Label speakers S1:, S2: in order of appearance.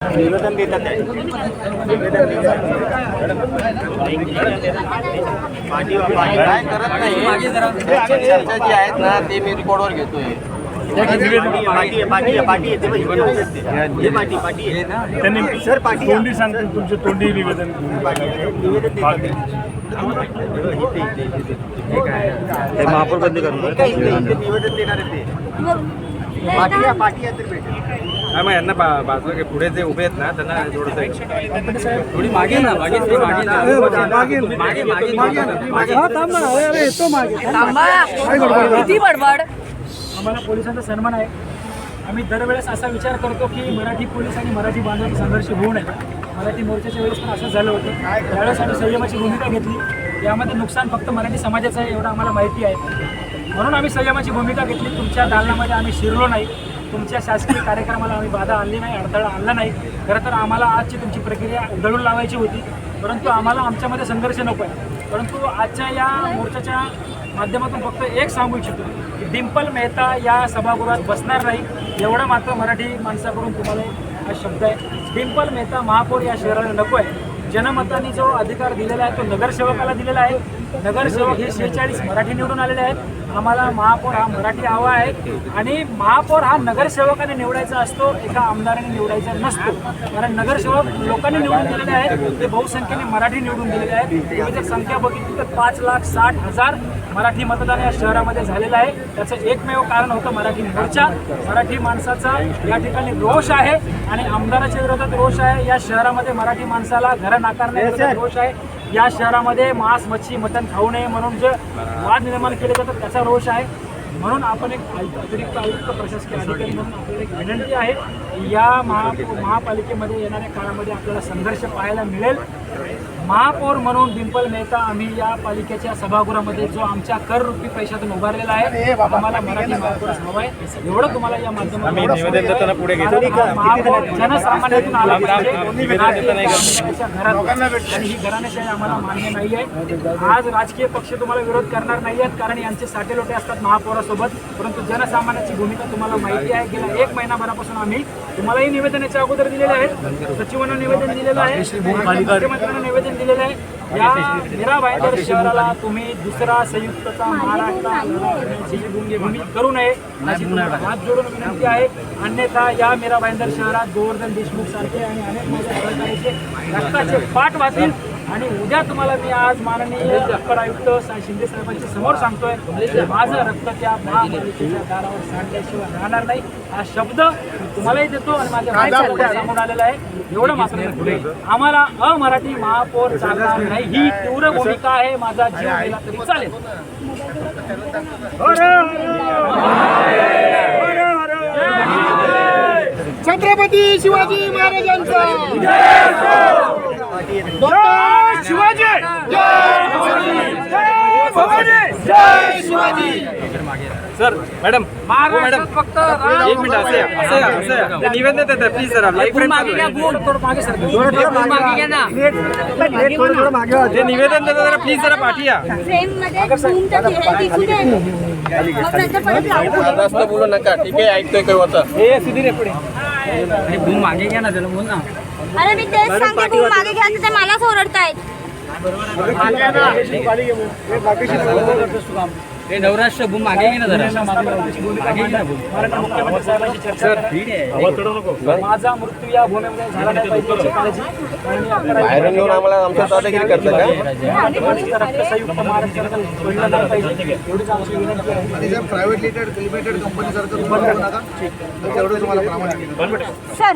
S1: निवेदन देतात आहे. पाठी काय करत नाही. चर्चा जी आहेत ना ते मी रेकॉर्डवर घेतोय. सर पाठी
S2: तोंडी सांगतील तुमचे तोंडी निवेदन
S1: महापौर बंदी करून निवेदन देणार आहे ते पाठी तर भेटेल.
S3: मग यांना बाजूला पुढे जे उभे आहेत ना त्यांना थोडंसं थोडी मागे ना
S4: किती बडबड.
S2: आम्हाला पोलिसांचा सन्मान आहे. आम्ही दरवेळेस असा विचार करतो की मराठी पोलीस आणि मराठी बांधव संघर्ष होऊ नये. मराठी मोर्चाच्या वेळेस पण असं झालं होतं. त्यावेळेस आम्ही संयमाची भूमिका घेतली. यामध्ये नुकसान फक्त मराठी समाजाचं आहे एवढं आम्हाला माहिती आहे. म्हणून आम्ही संयमाची भूमिका घेतली. तुमच्या दालनामध्ये आम्ही शिरलो नाही. तुमच्या शासकीय कार्यक्रमाला आम्ही बाधा आणली नाही, अडथळा आणला नाही. खरं तर आम्हाला आजची तुमची प्रक्रिया उधळून लावायची होती, परंतु आम्हाला आमच्यामध्ये संघर्ष नको आहे. परंतु आजच्या या मोर्चाच्या माध्यमातून फक्त एक सांगू इच्छितो की डिंपल मेहता या सभागृहात बसणार नाही. एवढा मात्र मराठी माणसाकडून तुम्हाला हा शब्द आहे. डिंपल मेहता महापौर या शहराला नको आहे. जनमताने जो अधिकार दिलेला आहे तो नगरसेवकाला दिलेला आहे. नगरसेवक हे 46 मराठी निवडून आलेले आहेत. आम्हाला महापौर हा मराठी हवा आहे आणि महापौर हा नगरसेवकाने निवडायचा असतो, एका आमदाराने निवडायचा नसतो. कारण नगरसेवक लोकांनी निवडून दिलेले आहेत, ते बहुसंख्येने मराठी निवडून दिलेले आहेत. तुम्ही जर संख्या बघितली तर 5,60,000 मराठी मतदान या शहरामध्ये झालेलं आहे. त्याचं एकमेव कारण होतं मराठी मोर्चा. मराठी माणसाचा या ठिकाणी रोष आहे आणि आमदाराच्या विरोधात रोष आहे. या शहरामध्ये मराठी माणसाला घरं नाकारण्याविरोधात रोष आहे. या शहरामध्ये मांस मच्छी मटण खाऊ नये म्हणून जे वाद निर्माण केले जातात त्याचा रोष आहे. म्हणून आपण एक अतिरिक्त आयुक्त प्रशासकीय अधिकारी म्हणून आपल्याला एक विनंती आहे. या महापालिकेमध्ये येणाऱ्या काळामध्ये आपल्याला संघर्ष पाहायला मिळेल. महापौर म्हणून डिंपल मेहता आम्ही या पालिकेच्या सभागृहामध्ये जो आमच्या कररूपी पैशातून उभारलेला आहे, आम्हाला मराठी महापौर हवा आहे. एवढं तुम्हाला या माध्यमातून महापौर जनसामान्यातून आला पाहिजे. घरात आणि ही घराणेशाही आम्हाला मान्य नाही आहे. आज राजकीय पक्ष तुम्हाला विरोध करणार नाही आहेत कारण यांचे साठे लोटे असतात महापौरासोबत. परंतु जनसामान्याची भूमिका तुम्हाला माहिती आहे. गेल्या 1 महिनाभरापासून आम्ही तुम्हालाही निवेदनाच्या अगोदर दिलेले आहेत. सचिवांना निवेदन दिलेलं आहे, मुख्यमंत्र्यांना निवेदन दिलेलं आहे. या मीरा भाईंदर शहराला तुम्ही दुसरा संयुक्तचा महाराष्ट्राची भूमी करू नये अशी तुम्हाला हात जोडून विनंती आहे. अन्यथा या मीरा भाईंदर शहरात गोवर्धन देशमुख सारखे आणि अनेक माझ्या सहकार्याचे रक्ताचे पाठ वाचतील. आणि उद्या तुम्हाला मी आज माननीय अप्पर आयुक्त शिंदे साहेबांच्या समोर सांगतोय, माझं रक्त त्या महापालिकेच्या दारावर सांडल्याशिवाय राहणार नाही. हा शब्द तुम्हालाही देतो आणि माझ्या भाईच्या समोर आलेला आहे. एवढं मात्र आम्हाला अमराठी महापौर चालणार नाही. ही तीव्र भूमिका आहे. माझा जीव गेला तरी चालेल.
S5: छत्रपती शिवाजी महाराजांचा शिवाजी जय शिवाजी.
S3: सर मॅडम मॅडम फक्त 1 मिनिट असं निवेदन देतात प्लीज जरा लाईक फ्रेंड ते निवेदन देतात जरा प्लीज जरा पाठी या.
S1: बोलू नका. ठीक आहे, ऐकतोय काय होतं
S2: हे सुधीर पुढे भूम मागे घ्या ना, त्याला बोल ना.
S4: अरे मी तेच सांगते, भूम मागे घ्या ते मलाच ओरडतायत.
S2: हे नवराष्ट्र भूम मागे घे ना जरा. मागे घे ना भूम. मुख्यमंत्री साहेबांची चर्चा. माझा मृत्यू या भूमीमध्ये झाला नाही पाहिजे याची काळजी.
S1: बाहेरून येऊन आम्हाला आमच्या दादागिरी करता का?
S2: रक्त संयुक्त महाराष्ट्राला सोडलं नाही पाहिजे एवढीच आमची विनंती आहे.
S5: प्रायव्हेट लिमिटेड कंपनी सारखं तेवढं तुम्हाला प्रामाणिक
S4: सर